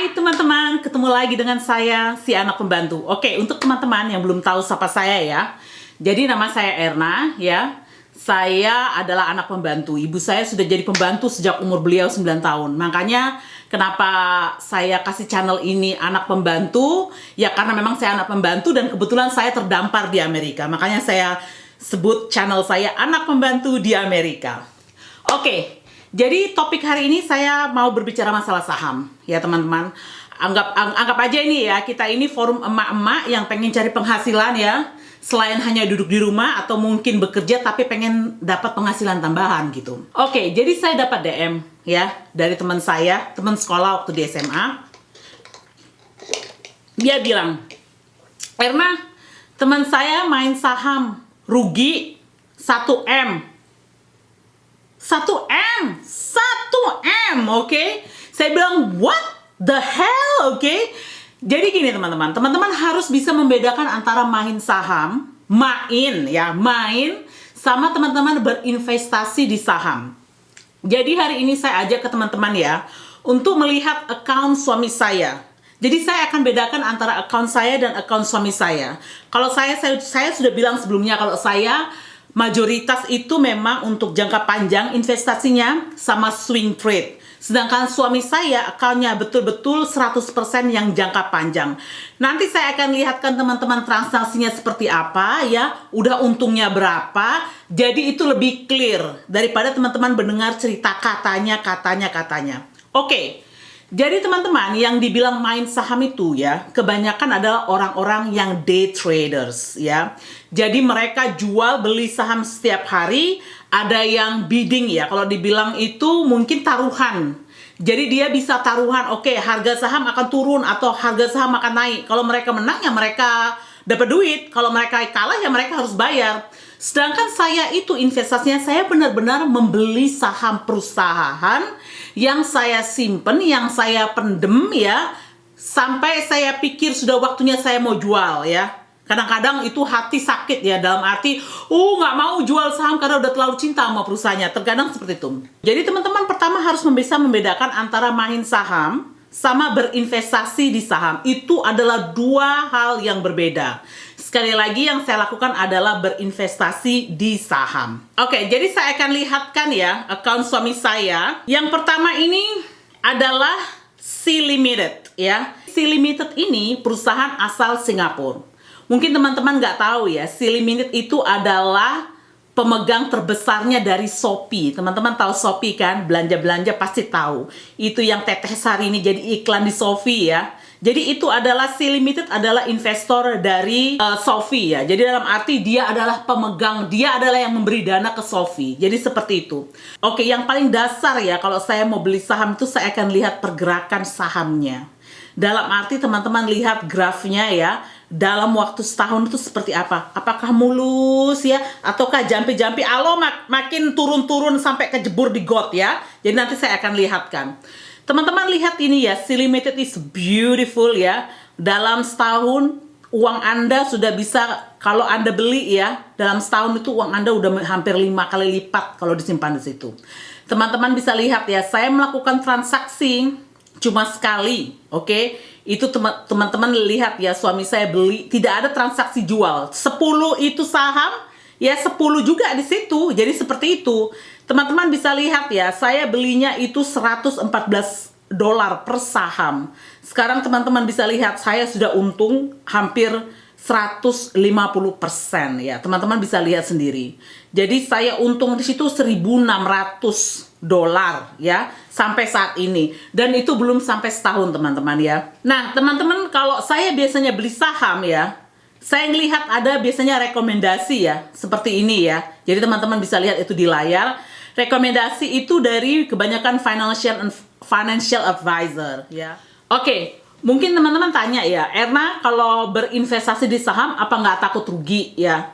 Hai teman-teman, ketemu lagi dengan saya, si anak pembantu. Oke, untuk teman-teman yang belum tahu siapa saya ya. Jadi nama saya Erna ya. Saya adalah anak pembantu. Ibu saya sudah jadi pembantu sejak umur beliau 9 tahun. Makanya kenapa saya kasih channel ini anak pembantu? Ya karena memang saya anak pembantu dan kebetulan saya terdampar di Amerika. Makanya saya sebut channel saya anak pembantu di Amerika. Oke. Jadi topik hari ini saya mau berbicara masalah saham ya teman-teman. Anggap aja ini ya, kita ini forum emak-emak yang pengen cari penghasilan ya. Selain hanya duduk di rumah atau mungkin bekerja tapi pengen dapat penghasilan tambahan gitu. Oke, jadi saya dapat DM ya dari teman saya, teman sekolah waktu di SMA. Dia bilang, "Erna, teman saya main saham rugi 1M." 1M, oke? Saya bilang, what the hell, oke? Jadi gini teman-teman, teman-teman harus bisa membedakan antara main saham, main, sama teman-teman berinvestasi di saham. Jadi hari ini saya ajak ke teman-teman ya, untuk melihat account suami saya. Jadi saya akan bedakan antara account saya dan account suami saya. Kalau saya sudah bilang sebelumnya, kalau saya mayoritas itu memang untuk jangka panjang investasinya sama swing trade. Sedangkan suami saya akunnya betul-betul 100% yang jangka panjang. Nanti saya akan lihatkan teman-teman transaksinya seperti apa ya, udah untungnya berapa. Jadi itu lebih clear daripada teman-teman mendengar cerita katanya. Oke. Jadi teman-teman yang dibilang main saham itu ya, kebanyakan adalah orang-orang yang day traders ya. Jadi mereka jual beli saham setiap hari, ada yang bidding ya. Kalau dibilang itu mungkin taruhan. Jadi dia bisa taruhan, oke, harga saham akan turun atau harga saham akan naik. Kalau mereka menang ya mereka dapat duit, kalau mereka kalah ya mereka harus bayar. Sedangkan saya itu investasinya saya benar-benar membeli saham perusahaan yang saya simpen, yang saya pendem ya, sampai saya pikir sudah waktunya saya mau jual ya. Kadang-kadang itu hati sakit ya, dalam arti, nggak mau jual saham karena udah terlalu cinta sama perusahaannya. Terkadang seperti itu. Jadi teman-teman pertama harus bisa membedakan antara main saham sama berinvestasi di saham. Itu adalah dua hal yang berbeda. Sekali lagi yang saya lakukan adalah berinvestasi di saham. Oke, jadi saya akan lihatkan ya account suami saya. Yang pertama ini adalah Sea Limited ya. Sea Limited ini perusahaan asal Singapura. Mungkin teman-teman nggak tahu ya, Sea Limited itu adalah pemegang terbesarnya dari Shopee. Teman-teman tahu Shopee kan? Belanja-belanja pasti tahu. Itu yang Teteh Sari ini jadi iklan di Shopee ya. Jadi itu adalah Sea Limited adalah investor dari Shopee ya. Jadi dalam arti dia adalah pemegang, dia adalah yang memberi dana ke Shopee. Jadi seperti itu. Oke, yang paling dasar ya kalau saya mau beli saham itu saya akan lihat pergerakan sahamnya. Dalam arti teman-teman lihat grafnya ya. Dalam waktu setahun itu seperti apa? Apakah mulus ya? Ataukah jampi-jampi? Makin turun-turun sampai kejebur di got ya. Jadi nanti saya akan lihatkan. Teman-teman lihat ini ya, Sea Limited is beautiful ya. Dalam setahun uang Anda sudah bisa, kalau Anda beli ya, dalam setahun itu uang Anda udah hampir 5 kali lipat kalau disimpan di situ. Teman-teman bisa lihat ya, saya melakukan transaksi cuma sekali, oke? Itu teman-teman lihat ya, suami saya beli, tidak ada transaksi jual. 10 itu saham, ya 10 juga di situ. Jadi seperti itu. Teman-teman bisa lihat ya, saya belinya itu $114 per saham. Sekarang teman-teman bisa lihat saya sudah untung hampir 150% ya. Teman-teman bisa lihat sendiri. Jadi saya untung di situ $1.600 ya sampai saat ini. Dan itu belum sampai setahun teman-teman ya. Nah, teman-teman kalau saya biasanya beli saham ya, saya ngelihat ada biasanya rekomendasi ya, seperti ini ya. Jadi teman-teman bisa lihat itu di layar. Rekomendasi itu dari kebanyakan financial advisor ya. Oke, mungkin teman-teman tanya ya, Erna kalau berinvestasi di saham apa nggak takut rugi ya?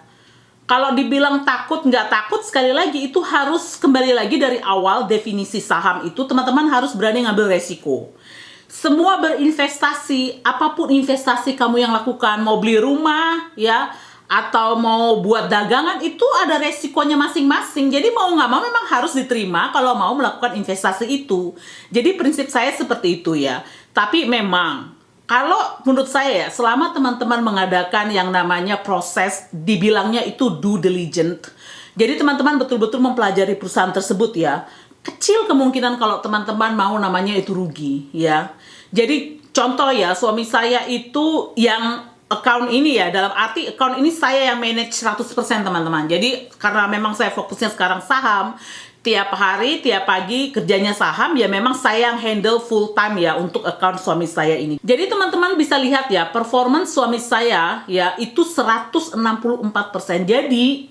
Kalau dibilang takut nggak takut, sekali lagi itu harus kembali lagi dari awal definisi saham itu teman-teman harus berani ngambil resiko. Semua berinvestasi, apapun investasi kamu yang lakukan, mau beli rumah ya, atau mau buat dagangan, itu ada resikonya masing-masing. Jadi mau nggak mau memang harus diterima kalau mau melakukan investasi itu. Jadi prinsip saya seperti itu ya. Tapi memang, kalau menurut saya ya, selama teman-teman mengadakan yang namanya proses, dibilangnya itu due diligence. Jadi teman-teman betul-betul mempelajari perusahaan tersebut ya. Kecil kemungkinan kalau teman-teman mau namanya itu rugi ya. Jadi contoh ya, suami saya itu yang account ini ya, dalam arti account ini saya yang manage 100% teman-teman. Jadi karena memang saya fokusnya sekarang saham, tiap hari, tiap pagi kerjanya saham, ya memang saya yang handle full time ya untuk account suami saya ini. Jadi teman-teman bisa lihat ya, performance suami saya ya itu 164%. Jadi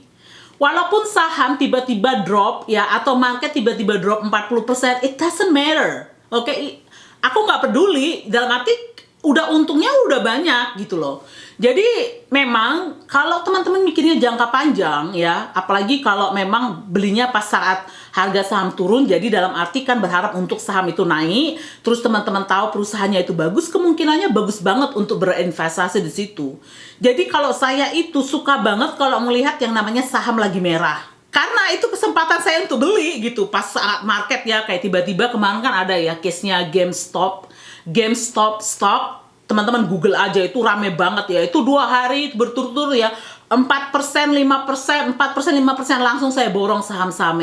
walaupun saham tiba-tiba drop ya, atau market tiba-tiba drop 40%, it doesn't matter. Oke, aku nggak peduli, dalam arti udah untungnya udah banyak gitu loh. Jadi memang kalau teman-teman mikirnya jangka panjang ya, apalagi kalau memang belinya pas saat harga saham turun, jadi dalam arti kan berharap untuk saham itu naik, terus teman-teman tahu perusahaannya itu bagus, kemungkinannya bagus banget untuk berinvestasi di situ. Jadi kalau saya itu suka banget kalau melihat yang namanya saham lagi merah. Karena itu kesempatan saya untuk beli gitu pas saat market ya, kayak tiba-tiba kemarin kan ada ya case-nya GameStop stock, teman-teman Google aja, itu rame banget ya. Itu 2 hari berturut-turut ya, 4%, 5%, 4%, 5% langsung saya borong saham-saham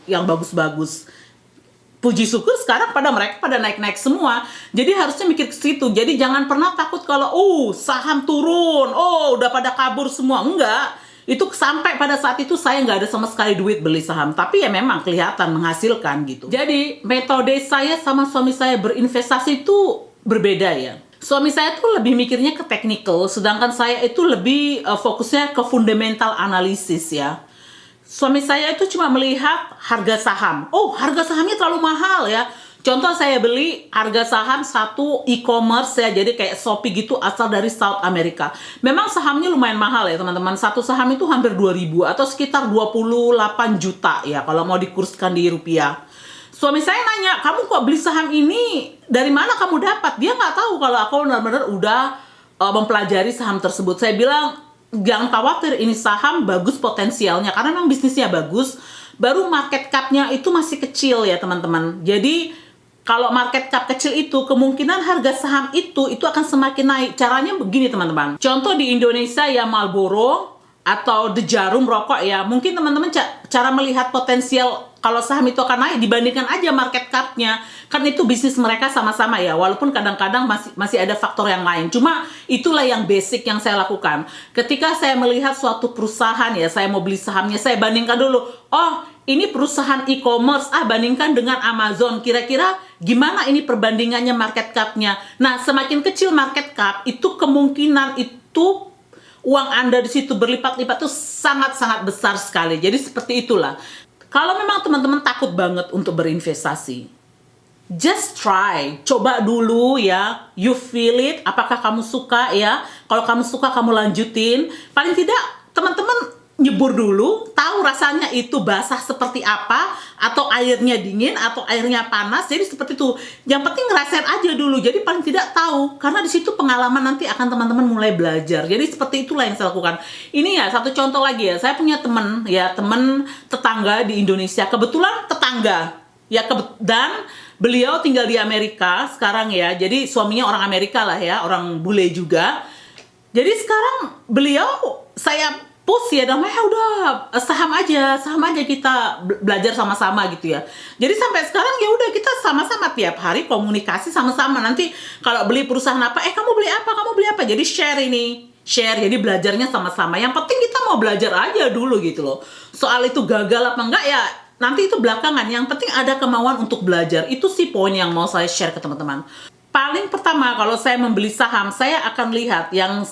yang bagus-bagus. Puji syukur sekarang mereka pada naik-naik semua. Jadi harusnya mikir ke situ. Jadi jangan pernah takut kalau saham turun, udah pada kabur semua. Enggak. Itu sampai pada saat itu saya nggak ada sama sekali duit beli saham, tapi ya memang kelihatan menghasilkan gitu. Jadi metode saya sama suami saya berinvestasi itu berbeda ya. Suami saya tuh lebih mikirnya ke technical, sedangkan saya itu lebih fokusnya ke fundamental analisis ya. Suami saya itu cuma melihat harga saham. Harga sahamnya terlalu mahal ya. Contoh saya beli harga saham satu e-commerce ya, jadi kayak Shopee gitu, asal dari South America. Memang sahamnya lumayan mahal ya teman-teman. Satu saham itu hampir 2.000 atau sekitar 28 juta ya kalau mau dikurskan di rupiah. Suami saya nanya, kamu kok beli saham ini? Dari mana kamu dapat? Dia nggak tahu kalau aku benar-benar udah mempelajari saham tersebut. Saya bilang, jangan khawatir, ini saham bagus potensialnya karena memang bisnisnya bagus. Baru market cap-nya itu masih kecil ya teman-teman. Jadi kalau market cap kecil itu, kemungkinan harga saham itu akan semakin naik. Caranya begini teman-teman. Contoh di Indonesia ya, Marlboro atau The Jarum rokok ya. Mungkin teman-teman cara melihat potensial kalau saham itu akan naik dibandingkan aja market cap-nya. Kan itu bisnis mereka sama-sama ya. Walaupun kadang-kadang masih ada faktor yang lain. Cuma itulah yang basic yang saya lakukan. Ketika saya melihat suatu perusahaan ya, saya mau beli sahamnya, saya bandingkan dulu. Ini perusahaan e-commerce, bandingkan dengan Amazon. Kira-kira gimana ini perbandingannya market cap-nya? Nah, semakin kecil market cap, itu kemungkinan itu uang Anda di situ berlipat-lipat tuh sangat-sangat besar sekali. Jadi seperti itulah. Kalau memang teman-teman takut banget untuk berinvestasi, just try. Coba dulu ya. You feel it. Apakah kamu suka ya? Kalau kamu suka, kamu lanjutin. Paling tidak, teman-teman nyebur dulu, tahu rasanya itu basah seperti apa, atau airnya dingin, atau airnya panas. Jadi seperti itu. Yang penting ngerasain aja dulu. Jadi paling tidak tahu, karena di situ pengalaman nanti akan teman-teman mulai belajar. Jadi seperti itulah yang saya lakukan. Ini ya satu contoh lagi ya. Saya punya teman tetangga di Indonesia. Kebetulan tetangga ya, dan beliau tinggal di Amerika sekarang ya. Jadi suaminya orang Amerika lah ya, orang bule juga. Jadi sekarang beliau saya post ya, namanya udah saham aja kita belajar sama-sama gitu ya. Jadi sampai sekarang ya udah kita sama-sama tiap hari komunikasi sama-sama. Nanti kalau beli perusahaan apa, kamu beli apa? Jadi share, jadi belajarnya sama-sama. Yang penting kita mau belajar aja dulu gitu loh. Soal itu gagal apa enggak ya nanti itu belakangan. Yang penting ada kemauan untuk belajar. Itu sih poin yang mau saya share ke teman-teman. Paling pertama kalau saya membeli saham, saya akan lihat yang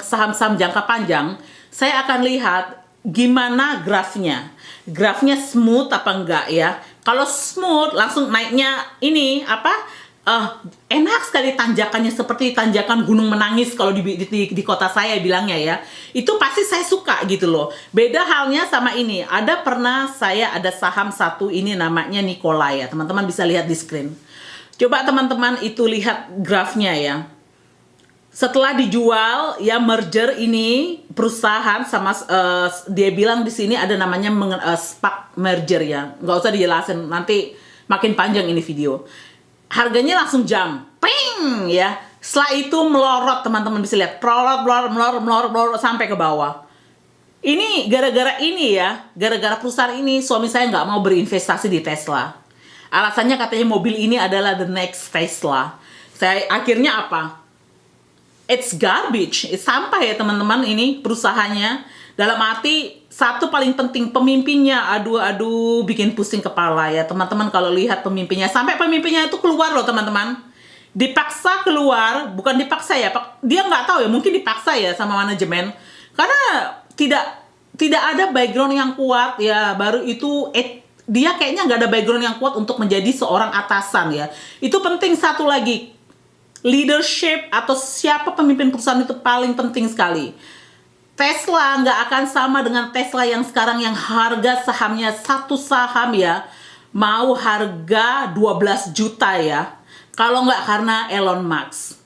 saham-saham jangka panjang. Saya akan lihat gimana grafnya. Grafnya smooth apa enggak ya. Kalau smooth, langsung naiknya enak sekali tanjakannya, seperti tanjakan Gunung Menangis kalau di kota saya bilangnya ya. Itu pasti saya suka gitu loh. Beda halnya sama ini. Ada saham satu ini namanya Nikola ya. Teman-teman bisa lihat di screen. Coba teman-teman itu lihat grafnya ya. Setelah dijual ya, merger ini perusahaan sama dia bilang di sini ada namanya SPAC merger ya. Nggak usah dijelasin, nanti makin panjang ini video. Harganya langsung jump. ping ya. Setelah itu melorot, teman-teman bisa lihat, melorot sampai ke bawah. Ini gara-gara ini ya, gara-gara perusahaan ini suami saya nggak mau berinvestasi di Tesla. Alasannya katanya mobil ini adalah the next Tesla. Saya akhirnya apa? It's garbage, it's sampah ya teman-teman ini perusahaannya. Dalam arti satu paling penting pemimpinnya, aduh bikin pusing kepala ya teman-teman kalau lihat pemimpinnya. Sampai pemimpinnya itu keluar loh teman-teman. Dipaksa keluar, bukan dipaksa ya, dia nggak tahu ya, mungkin dipaksa ya sama manajemen. Karena tidak ada background yang kuat ya, baru itu dia kayaknya nggak ada background yang kuat untuk menjadi seorang atasan ya. Itu penting. Satu lagi, leadership atau siapa pemimpin perusahaan itu paling penting sekali. Tesla nggak akan sama dengan Tesla yang sekarang yang harga sahamnya satu saham ya mau harga 12 juta ya, kalau nggak karena Elon Musk.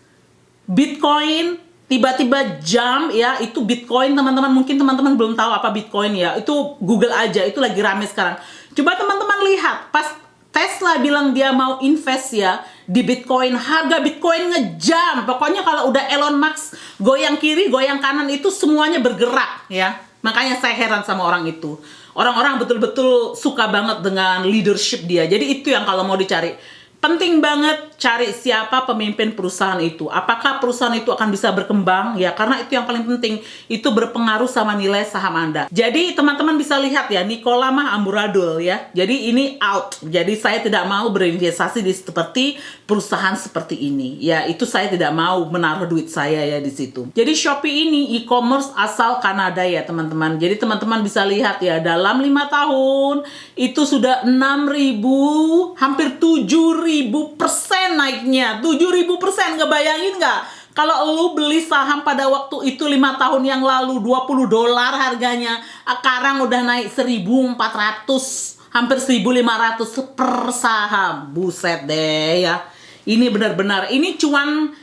Bitcoin tiba-tiba jump ya, itu Bitcoin teman-teman, mungkin teman-teman belum tahu apa Bitcoin ya, itu Google aja, itu lagi rame sekarang. Coba teman-teman lihat, pas Tesla bilang dia mau invest ya di Bitcoin, harga Bitcoin ngejump. Pokoknya kalau udah Elon Musk goyang kiri, goyang kanan itu semuanya bergerak ya. Makanya saya heran sama orang itu. Orang-orang betul-betul suka banget dengan leadership dia. Jadi itu yang kalau mau dicari. Penting banget cari siapa pemimpin perusahaan itu. Apakah perusahaan itu akan bisa berkembang? Ya, karena itu yang paling penting. Itu berpengaruh sama nilai saham Anda. Jadi teman-teman bisa lihat ya, Nikola mah amburadul ya. Jadi ini out. Jadi saya tidak mau berinvestasi di seperti perusahaan seperti ini. Ya, itu saya tidak mau menaruh duit saya ya di situ. Jadi Shopee ini e-commerce asal Kanada ya teman-teman. Jadi teman-teman bisa lihat ya, dalam 5 tahun itu sudah 6.000, hampir 7.000% naiknya. 7.000%, ngebayangin nggak? Kalau lu beli saham pada waktu itu 5 tahun yang lalu $20 harganya, sekarang udah naik 1.400, hampir 1.500 per saham. Buset deh ya. Ini benar-benar, ini cuan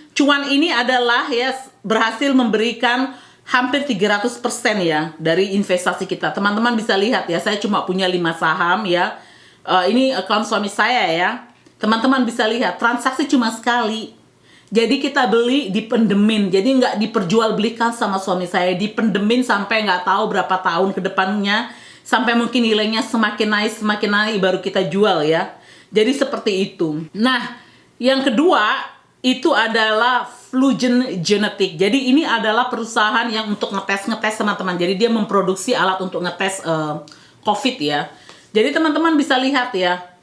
ini adalah ya berhasil memberikan hampir 300% ya dari investasi kita. Teman-teman bisa lihat ya, saya cuma punya 5 saham ya. Ini account suami saya ya. Teman-teman bisa lihat, transaksi cuma sekali. Jadi kita beli dipendemin, jadi nggak diperjualbelikan sama suami saya, dipendemin sampai nggak tahu berapa tahun ke depannya, sampai mungkin nilainya semakin naik baru kita jual ya. Jadi seperti itu. Nah, yang kedua itu adalah Flugen Genetic. Jadi ini adalah perusahaan yang untuk ngetes teman-teman. Jadi dia memproduksi alat untuk ngetes COVID ya. Jadi teman-teman bisa lihat ya.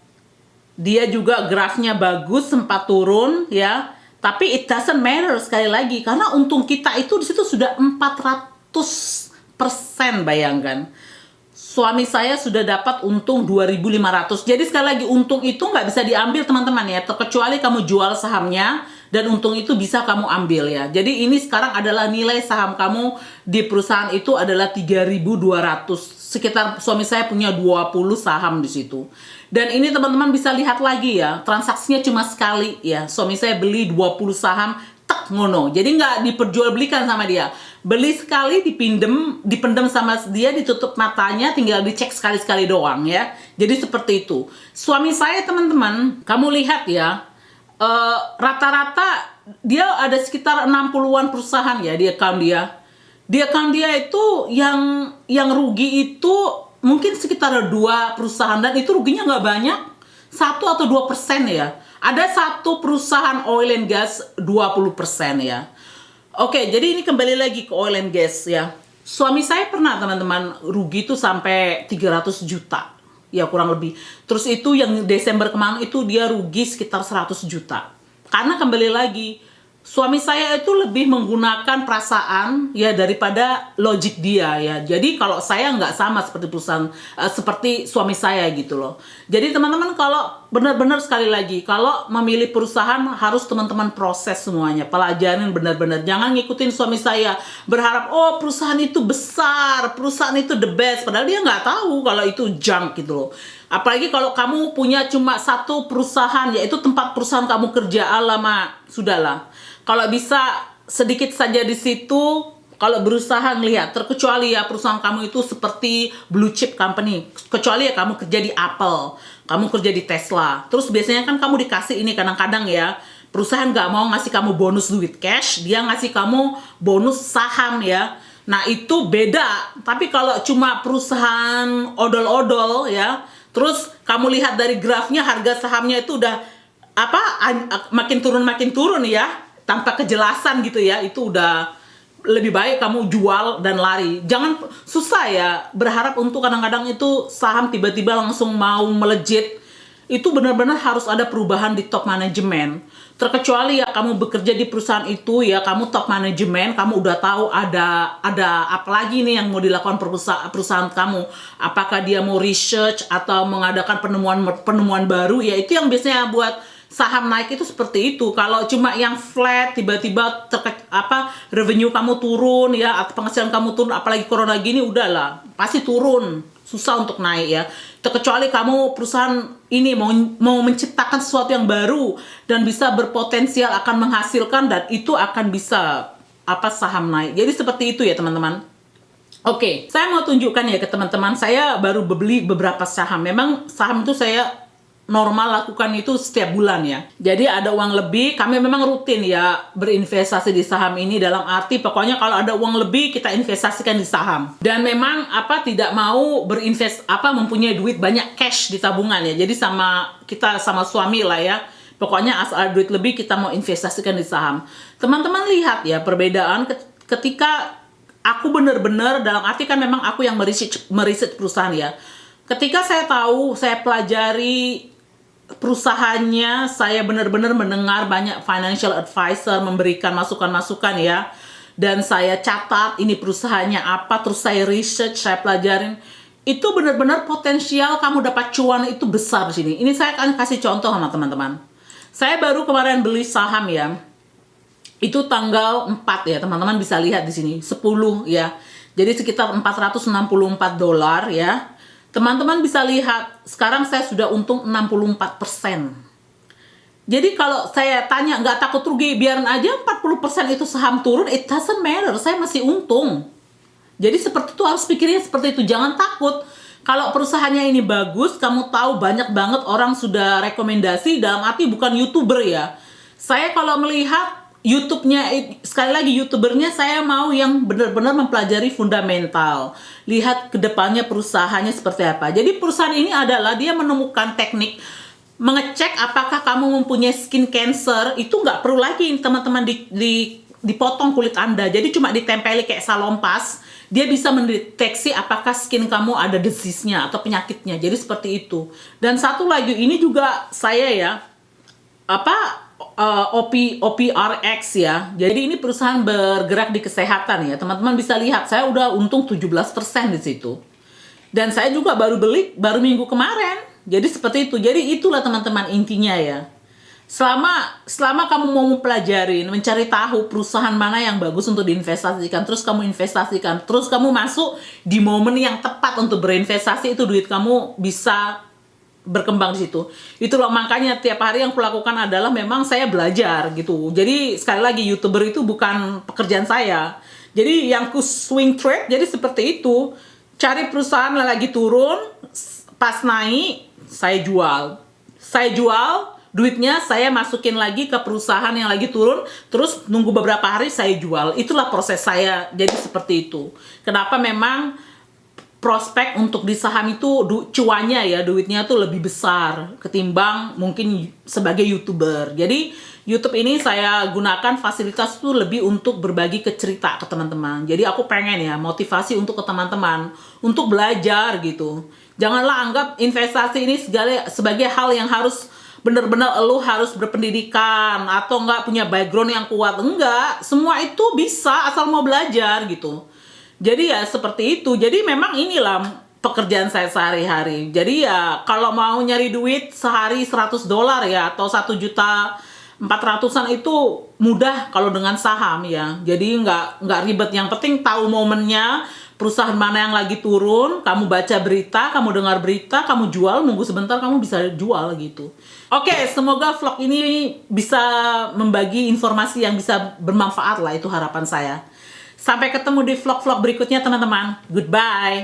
Dia juga grafnya bagus, sempat turun ya. Tapi it doesn't matter sekali lagi karena untung kita itu di situ sudah 400%, bayangkan. Suami saya sudah dapat untung 2.500. Jadi sekali lagi untung itu nggak bisa diambil teman-teman ya, terkecuali kamu jual sahamnya dan untung itu bisa kamu ambil ya. Jadi ini sekarang adalah nilai saham kamu di perusahaan itu adalah 3.200. Sekitar suami saya punya 20 saham di situ. Dan ini teman-teman bisa lihat lagi ya, transaksinya cuma sekali ya. Suami saya beli 20 saham, tek ngono. Jadi nggak diperjualbelikan sama dia. Beli sekali, dipendem sama dia, ditutup matanya, tinggal dicek sekali-sekali doang ya. Jadi seperti itu. Suami saya teman-teman, kamu lihat ya, rata-rata dia ada sekitar 60-an perusahaan ya di account dia. Di account dia itu yang rugi itu mungkin sekitar 2 perusahaan, dan itu ruginya nggak banyak, 1 atau 2% ya. Ada satu perusahaan oil and gas 20% ya. Oke, jadi ini kembali lagi ke oil and gas ya. Suami saya pernah teman-teman rugi itu sampai 300 juta. Ya kurang lebih. Terus itu yang Desember kemarin itu dia rugi sekitar 100 juta. Karena kembali lagi, suami saya itu lebih menggunakan perasaan ya daripada logik dia ya. Jadi kalau saya nggak sama seperti perusahaan seperti suami saya gitu loh. Jadi teman-teman kalau benar-benar sekali lagi kalau memilih perusahaan harus teman-teman proses semuanya, pelajarin benar-benar. Jangan ngikutin suami saya berharap oh perusahaan itu besar, perusahaan itu the best, padahal dia nggak tahu kalau itu junk gitu loh. Apalagi kalau kamu punya cuma satu perusahaan, yaitu tempat perusahaan kamu kerja, alamak, sudahlah. Kalau bisa sedikit saja di situ, kalau berusaha ngelihat, terkecuali ya perusahaan kamu itu seperti blue chip company, kecuali ya kamu kerja di Apple, kamu kerja di Tesla. Terus biasanya kan kamu dikasih ini kadang-kadang ya, Perusahaan nggak mau ngasih kamu bonus duit cash, dia ngasih kamu bonus saham ya. Nah itu beda. Tapi kalau cuma perusahaan odol-odol ya, terus kamu lihat dari grafnya harga sahamnya itu udah makin turun ya, tanpa kejelasan gitu ya, itu udah lebih baik kamu jual dan lari. Jangan susah ya berharap untuk kadang-kadang itu saham tiba-tiba langsung mau melejit. Itu benar-benar harus ada perubahan di top manajemen. Terkecuali ya kamu bekerja di perusahaan itu ya, kamu top manajemen, kamu udah tahu ada apa lagi nih yang mau dilakukan perusahaan kamu. Apakah dia mau research atau mengadakan penemuan baru, ya itu yang biasanya buat saham naik itu seperti itu. Kalau cuma yang flat, tiba-tiba revenue kamu turun ya, atau penghasilan kamu turun, apalagi corona gini, udahlah pasti turun, susah untuk naik ya. Terkecuali kamu perusahaan ini mau menciptakan sesuatu yang baru dan bisa berpotensial akan menghasilkan, dan itu akan bisa saham naik. Jadi seperti itu ya teman-teman. Oke, saya mau tunjukkan ya ke teman-teman, saya baru beli beberapa saham. Memang saham itu saya normal lakukan itu setiap bulan ya. Jadi ada uang lebih, kami memang rutin ya berinvestasi di saham ini, dalam arti pokoknya kalau ada uang lebih kita investasikan di saham. Dan memang tidak mau mempunyai duit banyak cash di tabungan ya. Jadi kita sama suami lah ya. Pokoknya asal ada duit lebih kita mau investasikan di saham. Teman-teman lihat ya perbedaan ketika aku benar-benar, dalam arti kan memang aku yang meriset perusahaan ya. Ketika saya tahu, saya pelajari perusahaannya, saya benar-benar mendengar banyak financial advisor memberikan masukan-masukan ya, dan saya catat ini perusahaannya apa, terus saya research, saya pelajarin, itu benar-benar potensial kamu dapat cuan itu besar di sini. Ini saya akan kasih contoh sama teman-teman. Saya baru kemarin beli saham ya, itu tanggal 4 ya, teman-teman bisa lihat di sini 10 ya, jadi sekitar $464 ya. Teman-teman bisa lihat, sekarang saya sudah untung 64%. Jadi kalau saya tanya, nggak takut rugi, biarin aja 40% itu saham turun, it doesn't matter, saya masih untung. Jadi seperti itu, harus pikirnya seperti itu, jangan takut. Kalau perusahaannya ini bagus, kamu tahu banyak banget orang sudah rekomendasi, dalam arti bukan YouTuber ya. Saya kalau melihat YouTube-nya, sekali lagi YouTubernya saya mau yang benar-benar mempelajari fundamental. Lihat ke depannya perusahaannya seperti apa. Jadi perusahaan ini adalah dia menemukan teknik mengecek apakah kamu mempunyai skin cancer. Itu nggak perlu lagi teman-teman dipotong kulit Anda. Jadi cuma ditempeli kayak salonpas. Dia bisa mendeteksi apakah skin kamu ada disease-nya atau penyakitnya. Jadi seperti itu. Dan satu lagi, ini juga saya ya, OPRX ya. Jadi ini perusahaan bergerak di kesehatan ya. Teman-teman bisa lihat, saya udah untung 17% di situ. Dan saya juga baru beli baru minggu kemarin. Jadi seperti itu. Jadi itulah teman-teman intinya ya. Selama kamu mau mempelajari, mencari tahu perusahaan mana yang bagus untuk diinvestasikan, terus kamu investasikan, terus kamu masuk di momen yang tepat untuk berinvestasi, itu duit kamu bisa berkembang di situ. Itulah makanya tiap hari yang kulakukan adalah memang saya belajar gitu. Jadi sekali lagi YouTuber itu bukan pekerjaan saya. Jadi yang ku swing trade, jadi seperti itu. Cari perusahaan yang lagi turun, pas naik saya jual. Saya jual, duitnya saya masukin lagi ke perusahaan yang lagi turun, terus nunggu beberapa hari saya jual. Itulah proses saya. Jadi seperti itu. Kenapa memang prospek untuk di saham itu cuannya ya, duitnya tuh lebih besar ketimbang mungkin sebagai YouTuber. Jadi YouTube ini saya gunakan fasilitas tuh lebih untuk berbagi cerita ke teman-teman. Jadi aku pengen ya motivasi untuk ke teman-teman untuk belajar gitu. Janganlah anggap investasi ini sebagai hal yang harus benar-benar lu harus berpendidikan atau enggak punya background yang kuat. Enggak, semua itu bisa asal mau belajar gitu. Jadi ya seperti itu. Jadi memang inilah pekerjaan saya sehari-hari. Jadi ya kalau mau nyari duit sehari $100 ya, atau 1.400.000 itu mudah kalau dengan saham ya. Jadi nggak ribet. Yang penting tahu momennya, perusahaan mana yang lagi turun, kamu baca berita, kamu dengar berita, kamu jual, nunggu sebentar kamu bisa jual gitu. Oke, semoga vlog ini bisa membagi informasi yang bisa bermanfaat lah, itu harapan saya. Sampai ketemu di vlog-vlog berikutnya teman-teman. Goodbye.